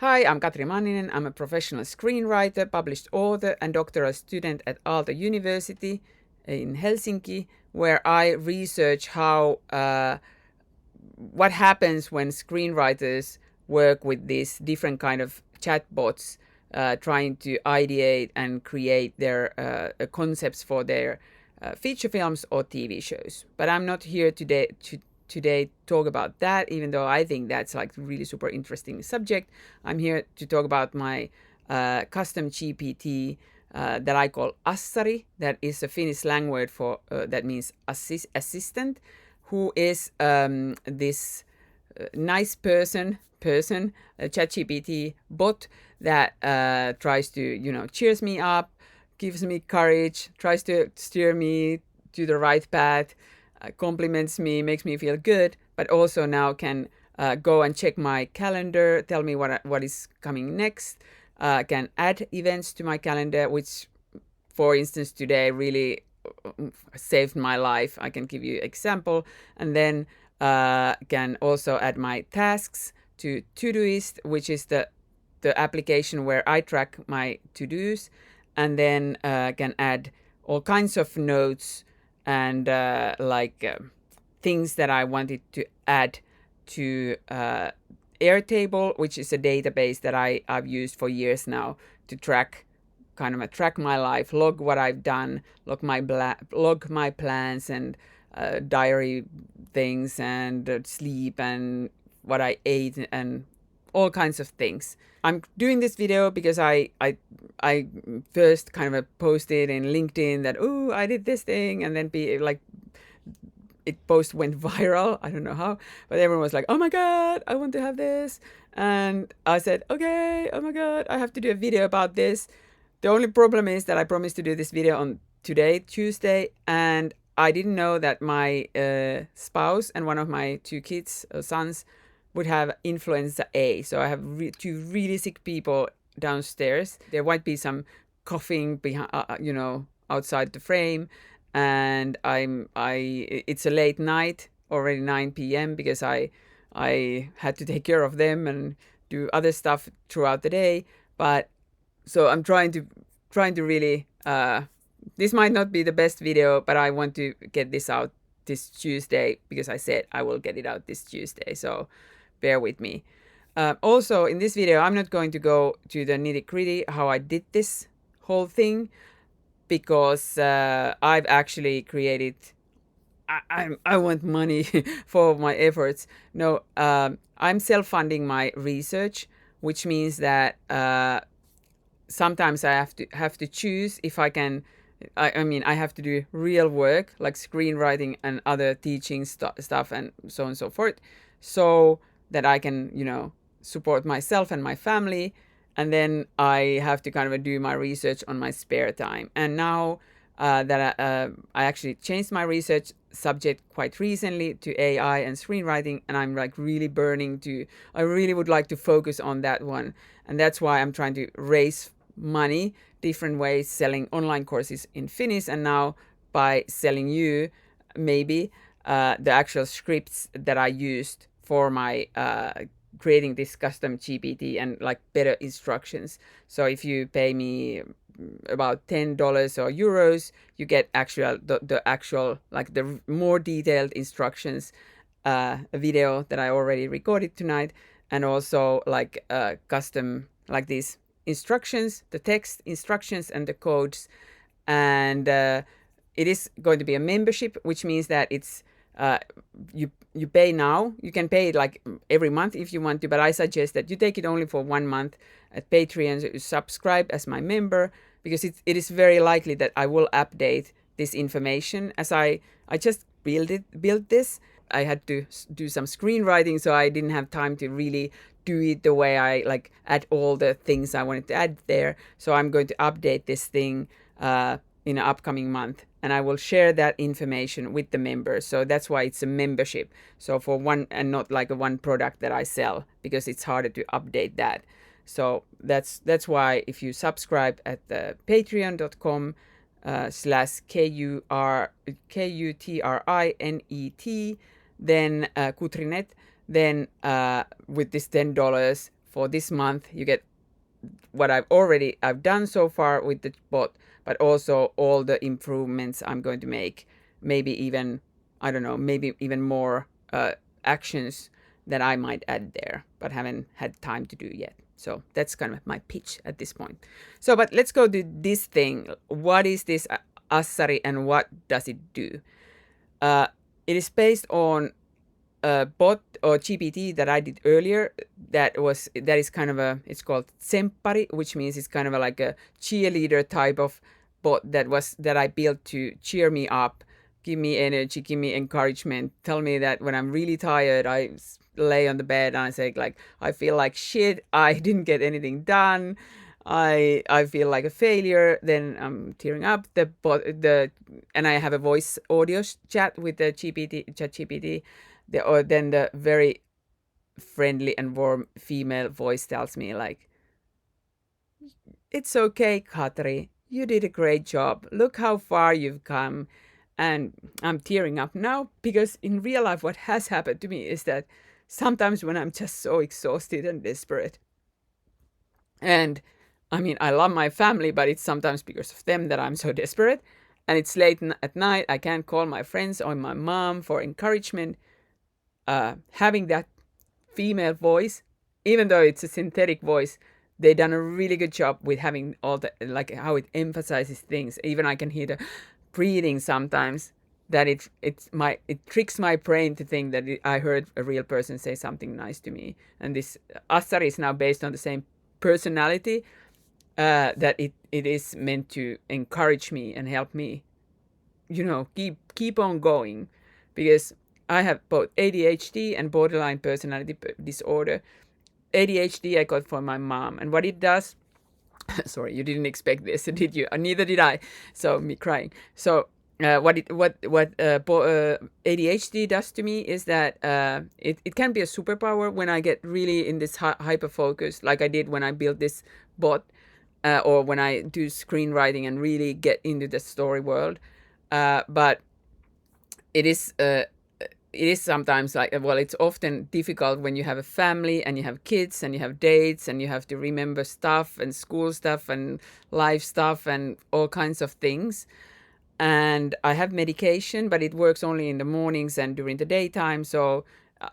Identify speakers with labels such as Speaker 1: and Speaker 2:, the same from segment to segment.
Speaker 1: Hi, I'm Katri+manninen. I'm a professional screenwriter, published author, and doctoral student at Aalto University in Helsinki, where I research what happens when screenwriters work with these different kind of chatbots, trying to ideate and create their concepts for their feature films or TV shows. But I'm not here today talk about that, even though I think that's like really super interesting subject. I'm here to talk about my custom GPT that I call Assari. That is a Finnish slang word for that means assistant, who is this nice person, a ChatGPT bot that tries to cheers me up, gives me courage, tries to steer me to the right path, compliments me, makes me feel good, but also now can go and check my calendar, tell me what is coming next, can add events to my calendar, which, for instance, today really saved my life. I can give you example, and then can also add my tasks to Todoist, which is the application where I track my to-dos, and then can add all kinds of notes and things that I wanted to add to Airtable, which is a database that I've used for years now to track my life, log what I've done, log my plans and diary things and sleep and what I ate and all kinds of things. I'm doing this video because I first kind of posted in LinkedIn that I did this thing, and then it post went viral. I don't know how, but everyone was like, "Oh my god, I want to have this," and I said, "Okay, oh my god, I have to do a video about this." The only problem is that I promised to do this video on today, Tuesday, and I didn't know that my spouse and one of my two kids, sons, would have influenza A. So I have two really sick people downstairs. There might be some coughing behind, outside the frame, and it's a late night, already 9 p.m. because I had to take care of them and do other stuff throughout the day. But so I'm trying to really this might not be the best video, but I want to get this out this Tuesday because I said I will get it out this Tuesday. So bear with me. Also, in this video, I'm not going to go to the nitty-gritty how I did this whole thing, because I've actually created. I want money for my efforts. No, I'm self-funding my research, which means that sometimes I have to choose if I can. I mean, I have to do real work like screenwriting and other teaching stuff and so on and so forth, so that I can, support myself and my family. And then I have to kind of do my research on my spare time. And now that I actually changed my research subject quite recently to AI and screenwriting, and I'm like really I really would like to focus on that one. And that's why I'm trying to raise money different ways, selling online courses in Finnish, and now by selling you maybe the actual scripts that I used for my creating this custom GPT and like better instructions. So if you pay me about $10 or euros, you get the actual like the more detailed instructions, a video that I already recorded tonight, and also like custom like these instructions, the text instructions and the codes. And it is going to be a membership, which means that it's you pay now. You can pay it like every month if you want to, but I suggest that you take it only for 1 month at Patreon. So you subscribe as my member, because it is very likely that I will update this information as I just built this. I had to do some screenwriting, so I didn't have time to really do it the way I like add all the things I wanted to add there. So I'm going to update this thing in an upcoming month, and I will share that information with the members. So that's why it's a membership. So for one, and not like a one product that I sell, because it's harder to update that. So that's why if you subscribe at the patreon.com /KUTRINET, then Kutrinet, then with this $10 for this month. You get what I've done so far with the bot, but also all the improvements I'm going to make. Maybe even, I don't know, maybe even more actions that I might add there, but haven't had time to do yet. So that's kind of my pitch at this point. So, but let's go to this thing. What is this Assari and what does it do? It is based on a bot or GPT that I did earlier. That is kind of it's called Tsemppari, which means it's kind of like a cheerleader type of bot that I built to cheer me up, give me energy, give me encouragement, tell me that when I'm really tired, I lay on the bed and I say like, I feel like shit, I didn't get anything done. I feel like a failure, then I'm tearing up. And I have a voice audio chat with the ChatGPT. Then the very friendly and warm female voice tells me like, "It's okay, Katri. You did a great job. Look how far you've come." And I'm tearing up now because in real life, what has happened to me is that sometimes when I'm just so exhausted and desperate, and I mean, I love my family, but it's sometimes because of them that I'm so desperate. And it's late at night. I can't call my friends or my mom for encouragement. Having that female voice, even though it's a synthetic voice, they done a really good job with having all the, like how it emphasizes things. Even I can hear the breathing sometimes, that it tricks my brain to think that I heard a real person say something nice to me. And this Assari is now based on the same personality, that it is meant to encourage me and help me, keep on going, because I have both ADHD and borderline personality disorder. ADHD I got from my mom, and what it does, sorry, you didn't expect this, did you? Neither did I. So me crying. So what ADHD does to me is that it can be a superpower when I get really in this hyper focus, like I did when I built this bot, or when I do screenwriting and really get into the story world. But it is sometimes like, well, it's often difficult when you have a family and you have kids and you have dates and you have to remember stuff and school stuff and life stuff and all kinds of things. And I have medication, but it works only in the mornings and during the daytime. So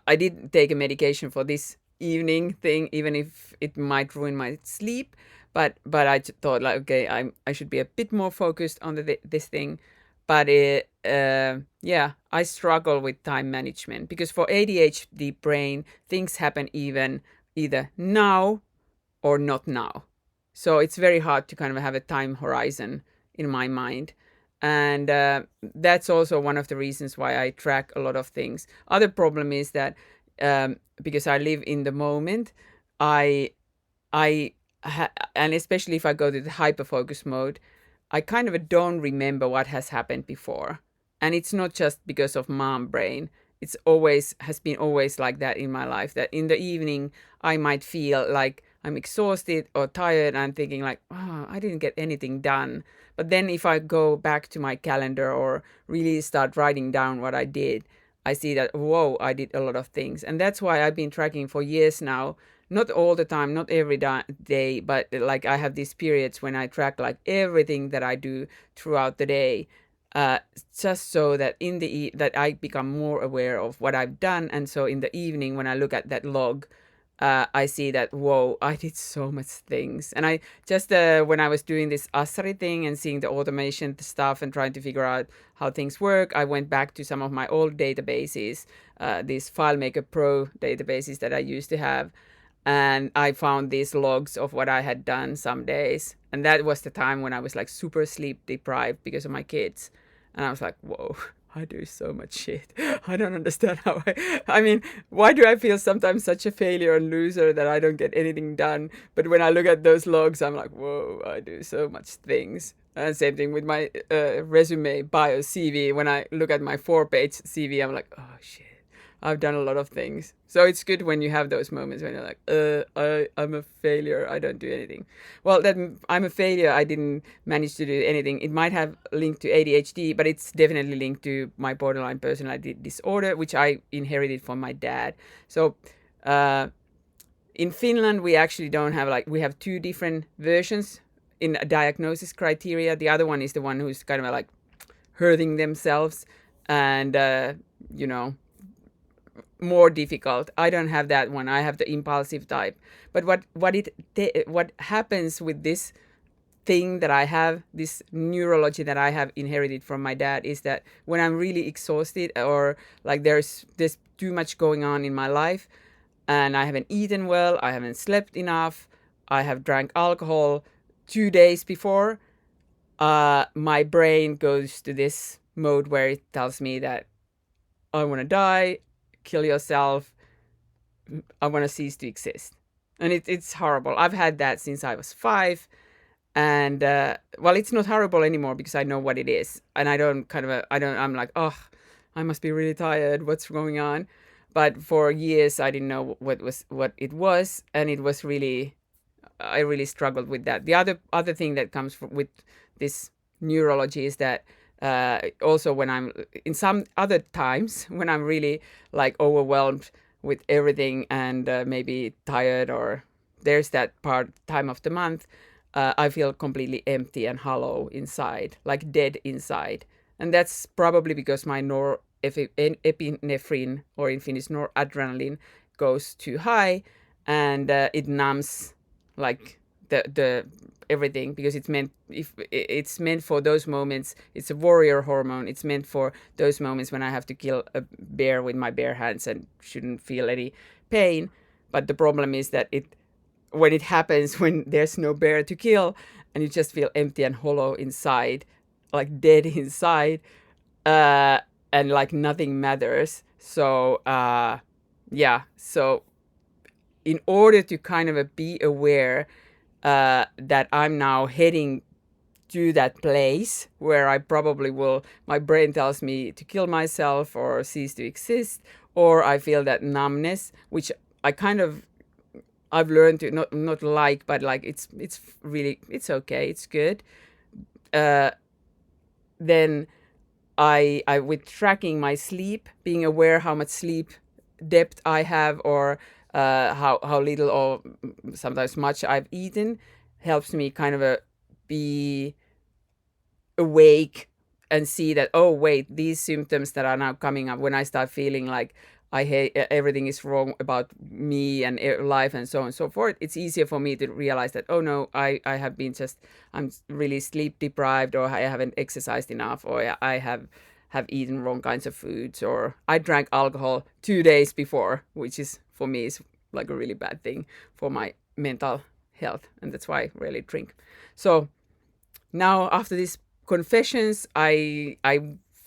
Speaker 1: I did take a medication for this evening thing, even if it might ruin my sleep. But I thought like, okay, I should be a bit more focused on this thing. But yeah, I struggle with time management because for ADHD brain, things happen either now or not now. So it's very hard to kind of have a time horizon in my mind. And that's also one of the reasons why I track a lot of things. Other problem is that because I live in the moment, I and especially if I go to the hyper focus mode, I kind of don't remember what has happened before. And it's not just because of mom brain. It's has been always like that in my life, that in the evening I might feel like I'm exhausted or tired and I'm thinking like, oh, I didn't get anything done. But then if I go back to my calendar or really start writing down what I did, I see that, whoa, I did a lot of things. And that's why I've been tracking for years now. Not all the time, not every day, but like I have these periods when I track like everything that I do throughout the day, uh, just so that that I become more aware of what I've done. And so in the evening, when I look at that log, I see that, whoa, I did so much things. And I just, when I was doing this Assari thing and seeing the automation stuff and trying to figure out how things work, I went back to some of my old databases, these FileMaker Pro databases that I used to have. And I found these logs of what I had done some days. And that was the time when I was like super sleep deprived because of my kids. And I was like, whoa, I do so much shit. I don't understand how I mean, why do I feel sometimes such a failure and loser that I don't get anything done? But when I look at those logs, I'm like, whoa, I do so much things. And same thing with my resume, bio, CV. When I look at my 4-page CV, I'm like, oh shit, I've done a lot of things. So it's good when you have those moments when you're like, I'm a failure. I don't do anything. Well, that I'm a failure. I didn't manage to do anything. It might have linked to ADHD, but it's definitely linked to my borderline personality disorder, which I inherited from my dad. So, in Finland, we actually don't have we have two different versions in a diagnosis criteria. The other one is the one who's kind of like hurting themselves and, you know, more difficult. I don't have that one. I have the impulsive type. But what happens with this thing that I have, this neurology that I have inherited from my dad, is that when I'm really exhausted or like there's too much going on in my life and I haven't eaten well, I haven't slept enough, I have drank alcohol 2 days before, my brain goes to this mode where it tells me that I want to die, kill yourself, I want to cease to exist. And it's horrible. I've had that since I was 5. And well, it's not horrible anymore because I know what it is. And I'm like, oh, I must be really tired. What's going on? But for years, I didn't know what it was. And it was I really struggled with that. The other thing that comes with this neurology is that also when I'm in some other times when I'm really like overwhelmed with everything and maybe tired, or there's that time of the month, I feel completely empty and hollow inside, like dead inside. And that's probably because my norepinephrine, or in Finnish noradrenaline, goes too high, and it numbs like the everything, because it's meant for those moments. It's a warrior hormone. It's meant for those moments when I have to kill a bear with my bare hands and shouldn't feel any pain. But the problem is that when it happens when there's no bear to kill and you just feel empty and hollow inside, like dead inside, and like nothing matters. So so in order to kind of be aware that I'm now heading to that place where I probably will, my brain tells me to kill myself or cease to exist, or I feel that numbness, which I've learned to not like, but like it's really, it's okay, it's good. Then I with tracking my sleep, being aware how much sleep depth I have, or how little or sometimes much I've eaten, helps me kind of be awake and see that, oh wait, these symptoms that are now coming up when I start feeling like I hate everything is wrong about me and life and so on and so forth. It's easier for me to realize that, oh no, I have been I'm really sleep deprived, or I haven't exercised enough, or I have eaten wrong kinds of foods, or I drank alcohol 2 days before, which is for me is like a really bad thing for my mental health, and that's why I rarely drink. So now after these confessions, I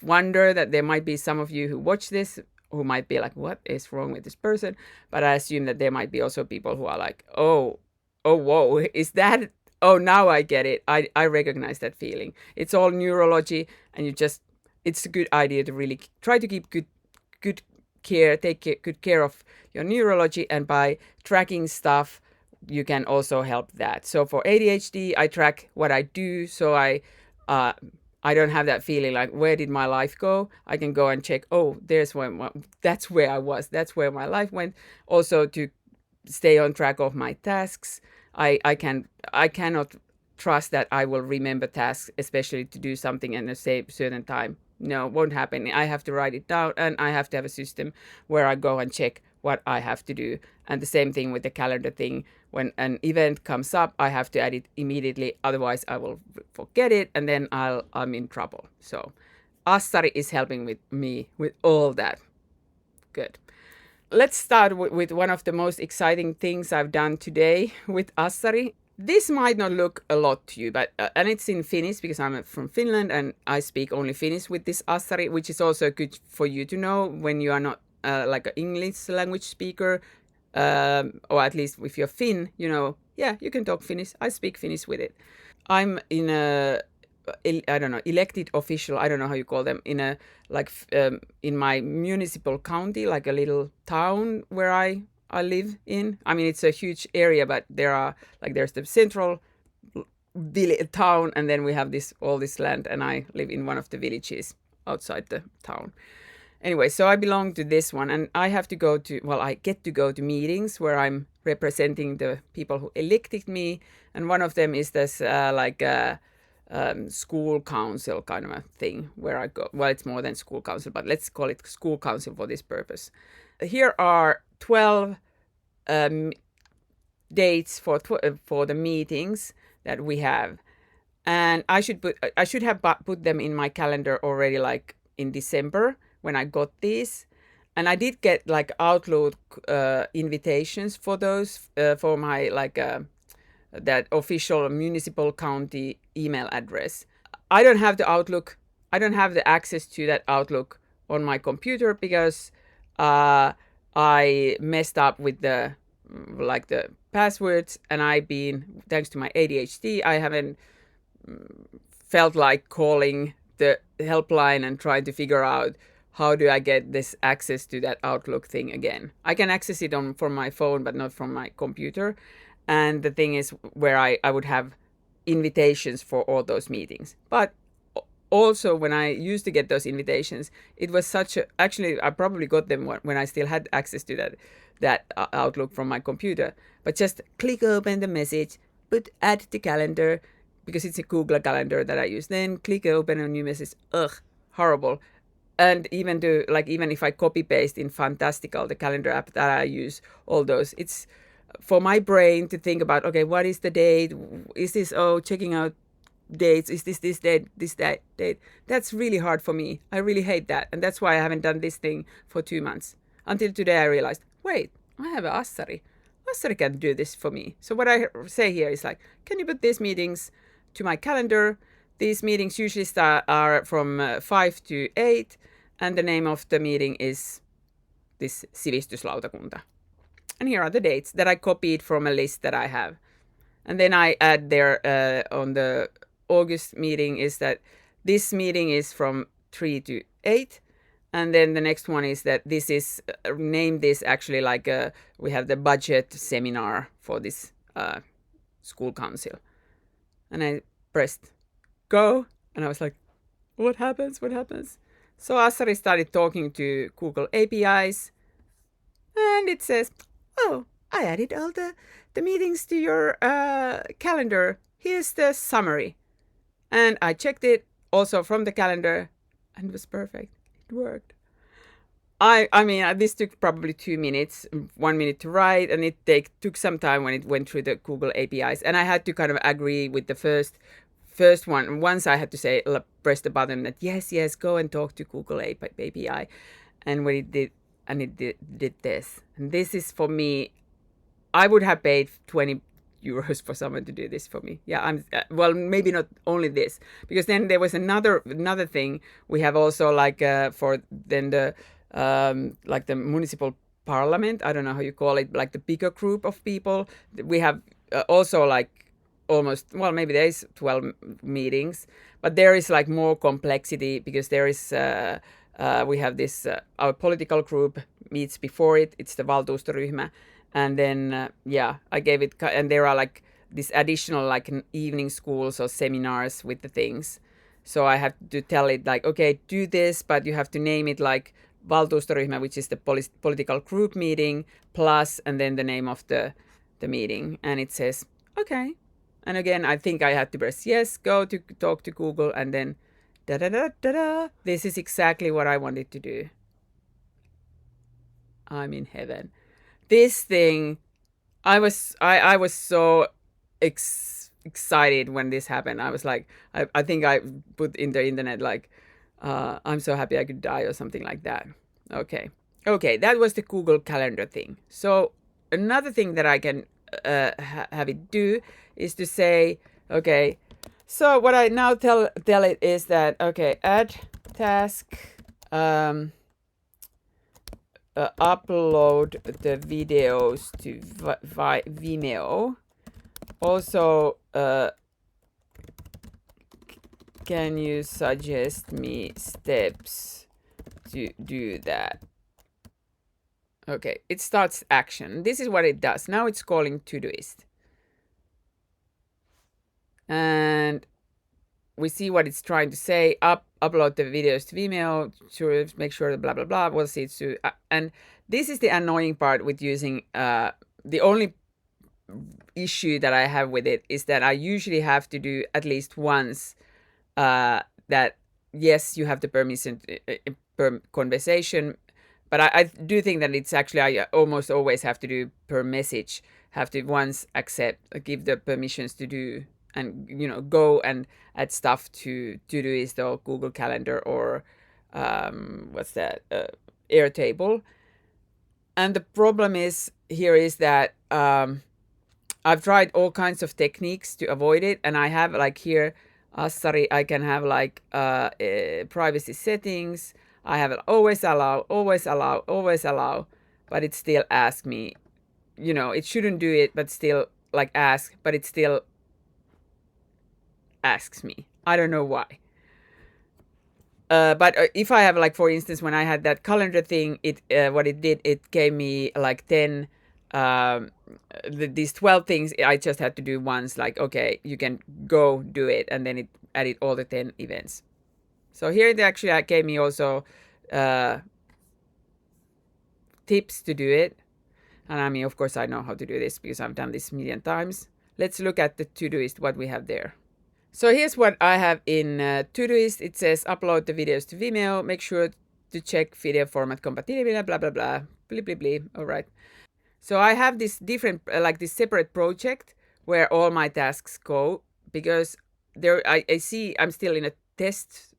Speaker 1: wonder that there might be some of you who watch this who might be like, what is wrong with this person? But I assume that there might be also people who are like, oh, whoa, is that? Oh, now I get it. I recognize that feeling. It's all neurology, and it's a good idea to really try to keep good care, good care of your neurology, and by tracking stuff, you can also help that. So for ADHD, I track what I do, so I don't have that feeling like, where did my life go? I can go and check, oh, that's where I was. That's where my life went. Also to stay on track of my tasks. I cannot trust that I will remember tasks, especially to do something in a certain time. No, won't happen. I have to write it down, and I have to have a system where I go and check what I have to do. And the same thing with the calendar thing. When an event comes up, I have to add it immediately. Otherwise, I will forget it, and then I'm in trouble. So Assari is helping me with all that. Good. Let's start with one of the most exciting things I've done today with Assari. This might not look a lot to you, but and it's in Finnish because I'm from Finland and I speak only Finnish with this Assari, which is also good for you to know when you are not like an English language speaker, or at least if you're Finn, you can talk Finnish. I speak Finnish with it. I'm in elected official, I don't know how you call them, in my municipal county, like a little town where I live in. I mean, it's a huge area, but there's the central town, and then we have all this land, and I live in one of the villages outside the town. Anyway, so I belong to this one, and I have to go to, well, I get to go to meetings where I'm representing the people who elected me, and one of them is this school council kind of a thing where I go. Well, it's more than school council, but let's call it school council for this purpose. Here are 12 dates for the meetings that we have, and I should have put them in my calendar already, like in December when I got these. And I did get like Outlook invitations for those for my that official municipal county email address. I don't have the Outlook. I don't have the access to that Outlook on my computer because I messed up with the passwords, and I've been, thanks to my ADHD, I haven't felt like calling the helpline and trying to figure out how do I get this access to that Outlook thing again. I can access it from my phone, but not from my computer. And the thing is where I would have invitations for all those meetings. But also when I used to get those invitations, it was actually I probably got them when I still had access to that Outlook from my computer. But just click open the message, add to calendar, because it's a Google Calendar that I use. Then click open a new message. Ugh, horrible. And even if I copy paste in Fantastical, the calendar app that I use, all those, it's for my brain to think about, okay, what is the date? Is this, checking out dates? Is this date, that date? That's really hard for me. I really hate that. And that's why I haven't done this thing for 2 months. Until today I realized, wait, I have a Assari. Assari can do this for me. So what I say here is like, can you put these meetings to my calendar? These meetings usually are from 5 to 8, and the name of the meeting is this sivistyslautakunta. And here are the dates that I copied from a list that I have. And then I add there on the August meeting is that this meeting is from 3 to 8. And then the next one is that this is, named this actually we have the budget seminar for this school council. And I pressed go, and I was like, what happens? So Assari started talking to Google APIs, and it says, oh, I added all the meetings to your calendar. Here's the summary. And I checked it also from the calendar, and it was perfect. It worked. I mean, this took probably 2 minutes, 1 minute to write, and it took some time when it went through the Google APIs. And I had to kind of agree with the first one. Once I had to say, press the button that yes, go and talk to Google API. And when it did, and it did this. And this is for me, I would have paid 20 euros for someone to do this for me. Yeah, well, maybe not only this, because then there was another thing. We have also for then the the municipal parliament. I don't know how you call it, like the bigger group of people. We have also almost, well, maybe there is 12 meetings, but there is more complexity because there is we have this our political group meets before it. It's the valtuustoryhmä, and then I gave it, and there are this additional evening schools or seminars with the things. So I have to tell it okay, do this, but you have to name it valtuustoryhmä, which is the political group meeting, plus, and then the name of the meeting, and it says okay. And again, I think I had to press yes, go to talk to Google, and then da-da-da-da-da. This is exactly what I wanted to do. I'm in heaven. This thing, I was so excited when this happened. I was like, I think I put in the internet I'm so happy I could die or something like that. Okay, that was the Google Calendar thing. So another thing that I can have it do is to say, okay, so what I now tell it is that, okay, add task, upload the videos to Vimeo. Also, can you suggest me steps to do that? Okay, it starts action. This is what it does. Now it's calling Todoist. And we see what it's trying to say. Upload the videos to Vimeo, sure, make sure that blah blah blah. We'll see it soon. And this is the annoying part with using. The only issue that I have with it is that I usually have to do at least once. That yes, you have the permission per conversation, but I do think that it's actually I almost always have to do per message. Have to once give the permissions to do and go and add stuff to Todoist or Google Calendar or what's that Airtable. And the problem is that I've tried all kinds of techniques to avoid it, and I have like here, sorry, I can have like privacy settings. I have always allow, always allow, always allow, but it still asks me. It shouldn't do it, but still like ask, but it still asks me. I don't know why. But if I have like, for instance, when I had that calendar thing, what it did, it gave me like 10 these 12 things I just had to do once, like, okay, you can go do it. And then it added all the 10 events. So here it actually gave me also tips to do it. And I mean, of course, I know how to do this because I've done this a million times. Let's look at the Todoist, what we have there. So here's what I have in Todoist. It says upload the videos to Vimeo. Make sure to check video format compatibility, blah, blah, blah, blah, blah, blah. All right. So I have this different, like this separate project where all my tasks go, because there I see I'm still in a test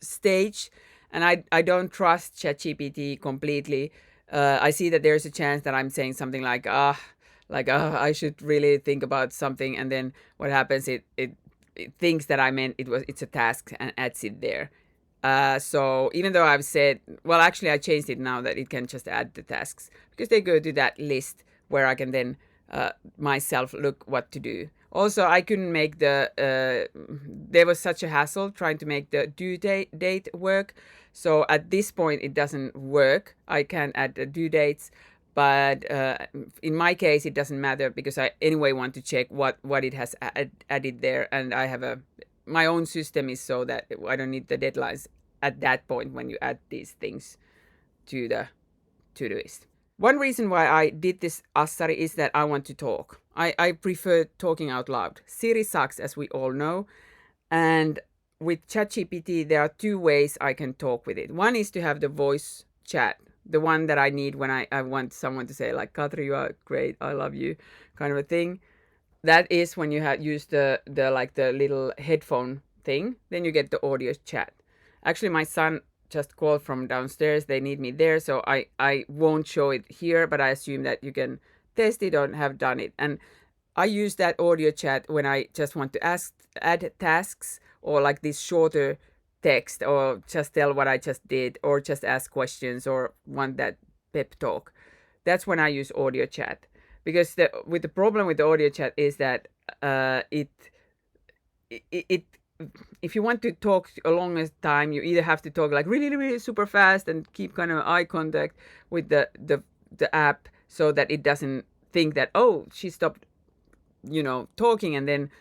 Speaker 1: stage, and I don't trust ChatGPT completely. I see that there's a chance that I'm saying something like I should really think about something, and then what happens, it thinks that I meant it's a task and adds it there. So even though I've said, well, actually I changed it now that it can just add the tasks, because they go to that list where I can then myself look what to do. Also, I couldn't make there was such a hassle trying to make the due date work. So at this point, it doesn't work. I can add the due dates, but in my case, it doesn't matter because I anyway want to check what it has added there. And I have my own system is so that I don't need the deadlines at that point when you add these things to the Todoist. One reason why I did this Assari is that I want to talk. I prefer talking out loud. Siri sucks, as we all know. And with ChatGPT, there are two ways I can talk with it. One is to have the voice chat, the one that I need when I want someone to say like, Katri, you are great, I love you, kind of a thing. That is when you use the little headphone thing, then you get the audio chat. Actually, my son just called from downstairs. They need me there, so I won't show it here, but I assume that you can test it or have done it. And I use that audio chat when I just want to add tasks, or like this shorter text, or just tell what I just did, or just ask questions, or want that pep talk. That's when I use audio chat. Because the problem with the audio chat is that it if you want to talk a longer time, you either have to talk like really, really super fast and keep kind of eye contact with the app, so that it doesn't think that, oh, she stopped talking, and then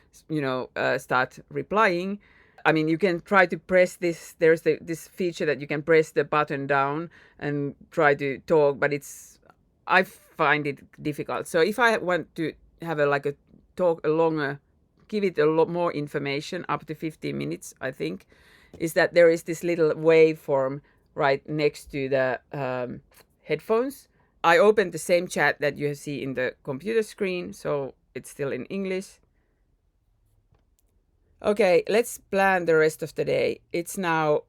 Speaker 1: start replying. I mean, you can try to press this. There's this feature that you can press the button down and try to talk, but I find it difficult. So if I want to have a longer, give it a lot more information, up to 15 minutes, I think, is that there is this little waveform right next to the headphones. I opened the same chat that you see in the computer screen, so it's still in English. Okay, let's plan the rest of the day. It's now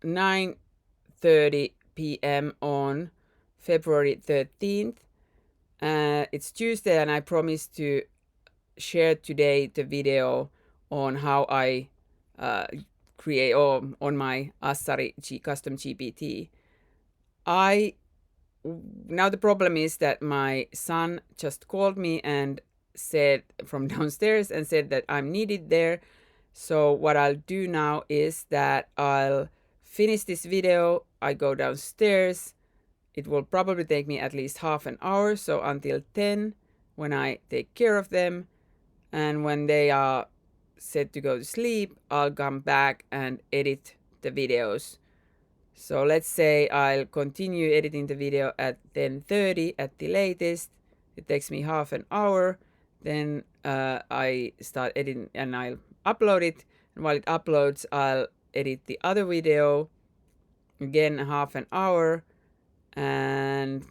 Speaker 1: 9:30 p.m. on February 13th. It's Tuesday, and I promised to share today the video on how I create, or on my Assari custom GPT. Now the problem is that my son just called me and said from downstairs and said that I'm needed there. So what I'll do now is that I'll finish this video. I go downstairs. It will probably take me at least half an hour, so until 10, when I take care of them. And when they are set to go to sleep, I'll come back and edit the videos. So let's say I'll continue editing the video at 10:30 at the latest. It takes me half an hour. Then I start editing and I'll upload it. And while it uploads, I'll edit the other video. Again, half an hour. And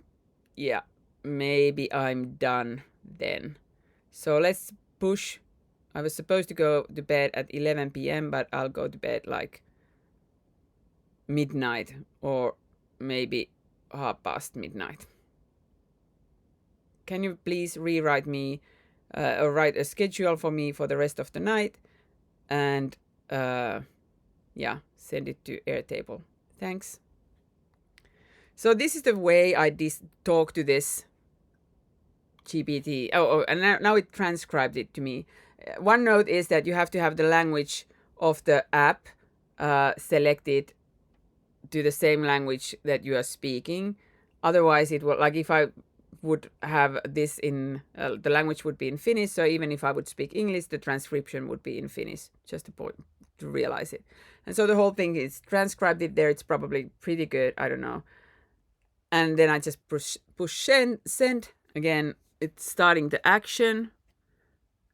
Speaker 1: yeah, maybe I'm done then. So let's push. I was supposed to go to bed at 11 p.m., but I'll go to bed like midnight or maybe half past midnight. Can you please rewrite me or write a schedule for me for the rest of the night and yeah, send it to Airtable. Thanks. So this is the way I talk to this GPT. Oh, and now it transcribed it to me. One note is that you have to have the language of the app selected to the same language that you are speaking. Otherwise, it will, like if I would have this in, the language would be in Finnish, so even if I would speak English, the transcription would be in Finnish, just a point to realize it. And so the whole thing is transcribed it there, it's probably pretty good, I don't know. And then I just push send. Again, it's starting the action.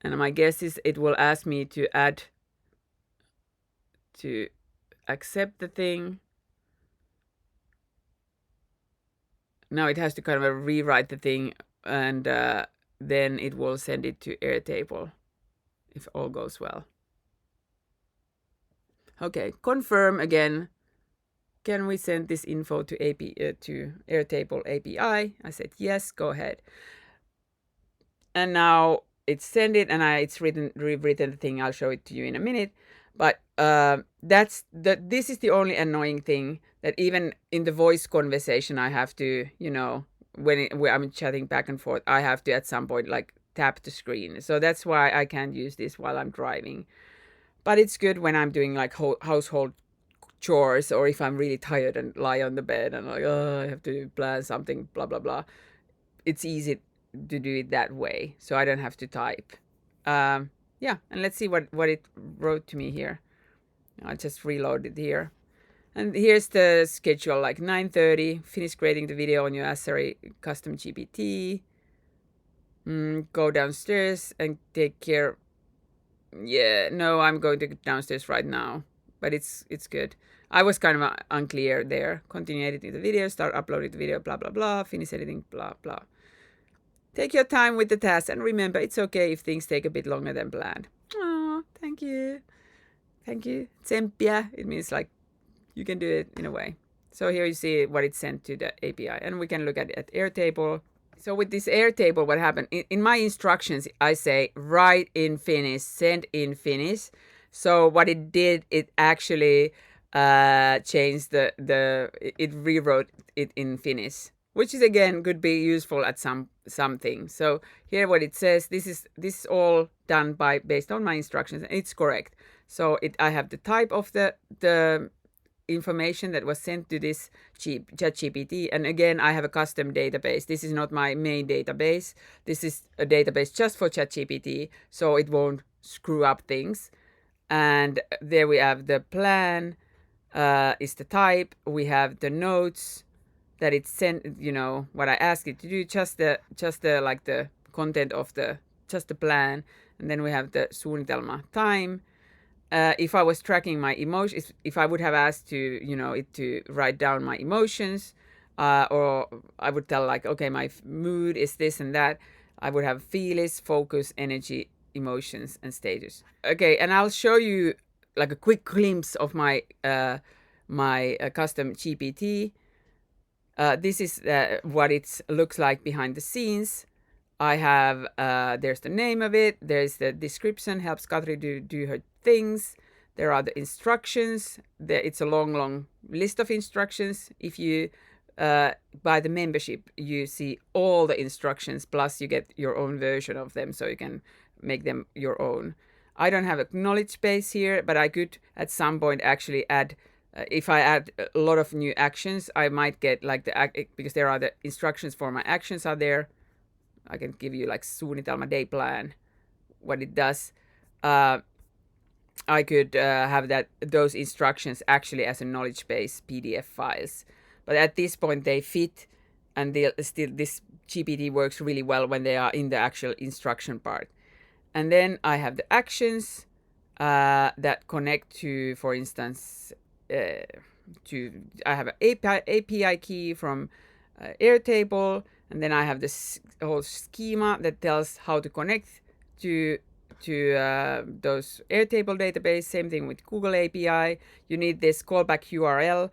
Speaker 1: And my guess is it will ask me to accept the thing. Now it has to kind of rewrite the thing, and then it will send it to Airtable if all goes well. Okay, confirm again. Can we send this info to Airtable API? I said yes, go ahead. And now it's sent it, and it's rewritten the thing. I'll show it to you in a minute. But this is the only annoying thing, that even in the voice conversation, I have to, when I'm chatting back and forth, I have to at some point like tap the screen. So that's why I can't use this while I'm driving. But it's good when I'm doing like household chores, or if I'm really tired and lie on the bed and like, oh, I have to plan something, blah, blah, blah. It's easy to do it that way, so I don't have to type. Yeah, and let's see what it wrote to me here. I just reloaded here. And here's the schedule, like 9:30, finish creating the video on your Asari custom GPT. Go downstairs and take care. Yeah, no, I'm going to go downstairs right now, but it's good. I was kind of unclear there. Continue editing the video, start uploading the video, blah, blah, blah, finish editing, blah, blah. Take your time with the task, and remember, it's okay if things take a bit longer than planned. Oh, thank you. Thank you. Tsempia, it means like you can do it in a way. So here you see what it sent to the API, and we can look at it at Airtable. So with this Airtable, what happened? In my instructions, I say write in Finnish, send in Finnish. So what it did, it actually changed it rewrote it in Finnish, which is again could be useful at something. So here what it says, this is all done based on my instructions, and it's correct. So I have the type of the information that was sent to this ChatGPT, and again I have a custom database. This is not my main database. This is a database just for ChatGPT, so it won't screw up things. And there we have the plan, is the type. We have the notes that it sent, what I asked it to do, just the like the content of just the plan. And then we have the suunnitelma time. If I was tracking my emotions, if I would have asked to, it to write down my emotions, or I would tell like, okay, my mood is this and that, I would have feelings, focus, energy, emotions, and status. Okay, and I'll show you like a quick glimpse of my custom GPT. This is what it looks like behind the scenes. I have, there's the name of it, there's the description, helps Katri do her things. There are the instructions. It's a long list of instructions. If you buy the membership, you see all the instructions, plus you get your own version of them, so you can make them your own. I don't have a knowledge base here, but I could at some point actually add, if I add a lot of new actions, I might get like because there are the instructions for my actions are there. I can give you like suunnitelma day plan, what it does. I could have those instructions actually as a knowledge base PDF files. But at this point they fit, and still this GPT works really well when they are in the actual instruction part. And then I have the actions that connect to, for instance, I have an API key from Airtable, and then I have this whole schema that tells how to connect to those Airtable database. Same thing with Google API. You need this callback URL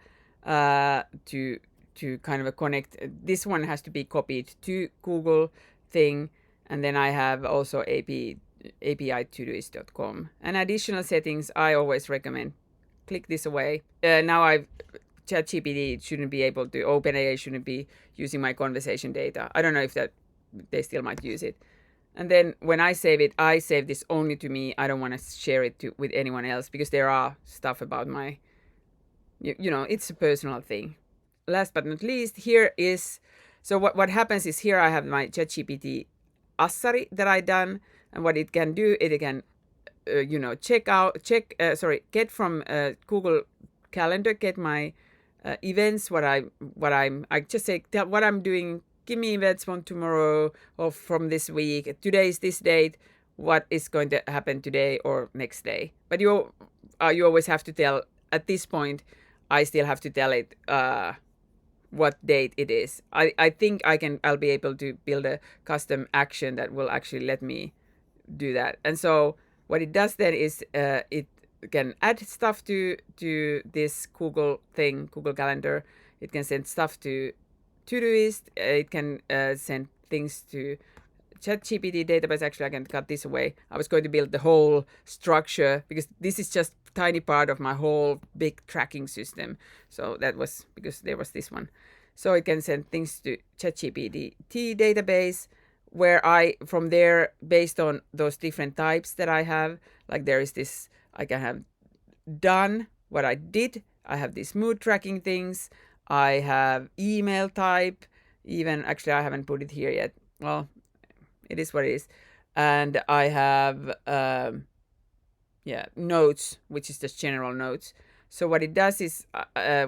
Speaker 1: to kind of connect. This one has to be copied to Google thing, and then I have also API Todoist.com. And additional settings, I always recommend click this away. Now ChatGPT shouldn't be able to, OpenAI shouldn't be using my conversation data. I don't know if they still might use it. And then when I save it, I save this only to me. I don't want to share it with anyone else, because there are stuff about my, it's a personal thing. Last but not least, here is, so what happens is here I have my ChatGPT Assari that I done, and what it can do, it can, get from Google Calendar, get my events, I just say, tell what I'm doing, give me events from tomorrow or from this week, today is this date, what is going to happen today or next day. But you always have to tell, at this point, I still have to tell it what date it is. I think I'll be able to build a custom action that will actually let me do that. And so what it does then is it can add stuff to this Google Calendar. It can send stuff to Todoist. It can send things to ChatGPT database. Actually, I can cut this away. I was going to build the whole structure, because this is just a tiny part of my whole big tracking system. So that was because there was this one. So it can send things to ChatGPT database, where from there, based on those different types that I have, like there is this, I can have done what I did. I have these mood tracking things. I have email type. Even actually, I haven't put it here yet. Well, it is what it is. And I have notes, which is just general notes. So what it does is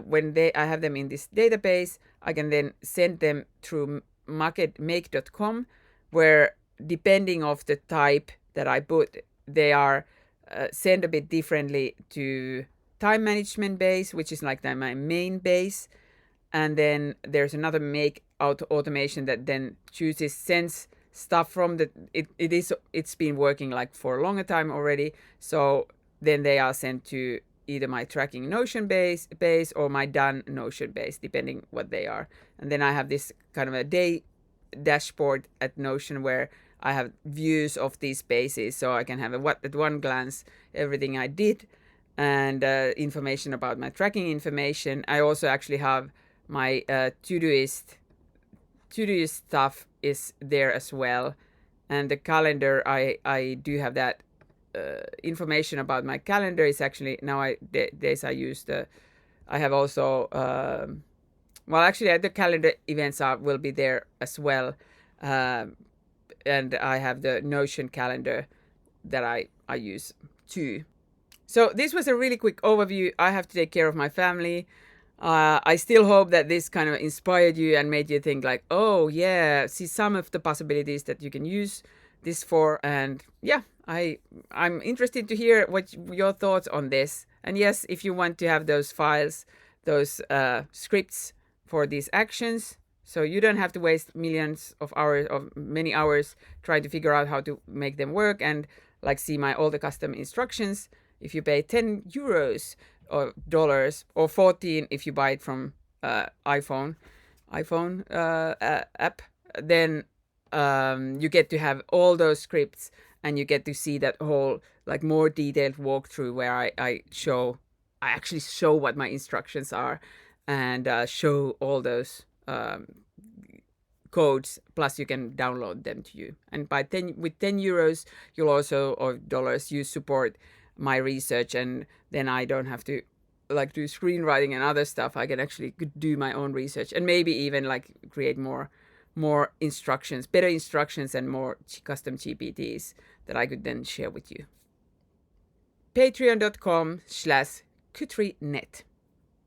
Speaker 1: when I have them in this database, I can then send them through make.com, where depending of the type that I put, they are sent a bit differently to time management base, which is like my main base. And then there's another make automation that then sends stuff from it's been working like for a longer time already. So then they are sent to either my tracking Notion base or my done Notion base, depending what they are. And then I have this kind of a day dashboard at Notion where I have views of these bases, so I can have at one glance everything I did, and information about my tracking information. I also actually have my Todoist stuff is there as well, and the calendar, I do have that information about my calendar. Is actually days I use I have also actually the calendar events will be there as well, and I have the Notion calendar that I use too. So this was a really quick overview. I have to take care of my family. I still hope that this kind of inspired you and made you think like, oh yeah, see some of the possibilities that you can use this for. And yeah, I'm interested to hear what your thoughts on this. And yes, if you want to have those files, those scripts for these actions, so you don't have to waste many hours trying to figure out how to make them work and like see all the custom instructions. If you pay 10 euros or dollars, or 14 if you buy it from iPhone app, then you get to have all those scripts, and you get to see that whole like more detailed walkthrough where I actually show what my instructions are, and show all those codes, plus you can download them to you. And with 10 euros you'll also, or dollars, you support my research, and then I don't have to like do screenwriting and other stuff. I can actually do my own research, and maybe even like create more instructions, better instructions, and more custom GPTs that I could then share with you. patreon.com/katri+manninen.